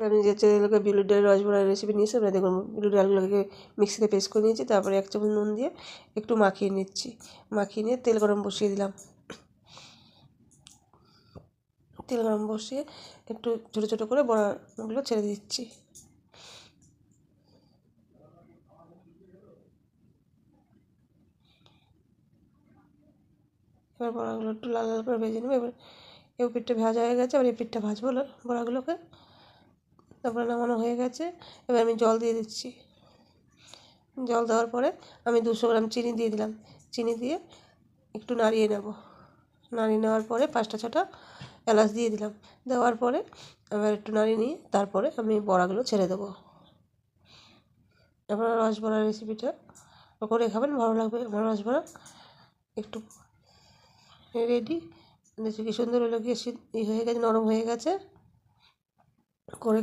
আমি যে চ্যানেলকে বিউলির ডালের রসবড়ার রেসিপি নিয়েছি, আমরা দেখুন বিউলির ডালগুলোকে মিক্সিতে পেস্ট করে নিয়েছি। তারপরে 1 চামচ নুন দিয়ে একটু মাখিয়ে নিচ্ছি। মাখিয়ে নিয়ে তেল গরম বসিয়ে দিলাম। তেল গরম বসিয়ে একটু ছোটো ছোটো করে বড়াগুলো ছেড়ে দিচ্ছি। এবার বড়াগুলো একটু লাল লাল করে ভেজে নেবো। এবার এই পিঠটা ভাজা হয়ে গেছে, এবার এই পিঠটা ভাজবো বড়াগুলোকে। তারপরে নামানো হয়ে গেছে। এবার আমি জল দিয়ে দিচ্ছি। জল দেওয়ার পরে আমি 200 গ্রাম চিনি দিয়ে দিলাম। চিনি দিয়ে একটু নাড়িয়ে নেব। নাড়িয়ে নেওয়ার পরে 5টা 6টা এলাচ দিয়ে দিলাম। দেওয়ার পরে আবার একটু নাড়িয়ে নিয়ে তারপরে আমি বড়াগুলো ছেড়ে দেবো। আপনারা রসবড়ার রেসিপিটা করে খাবেন, ভালো লাগবে। আমার রসবড়া একটু রেডি। দেখছি কি সুন্দর হলো, গিয়ে হয়ে গেছে, নরম হয়ে গেছে। করে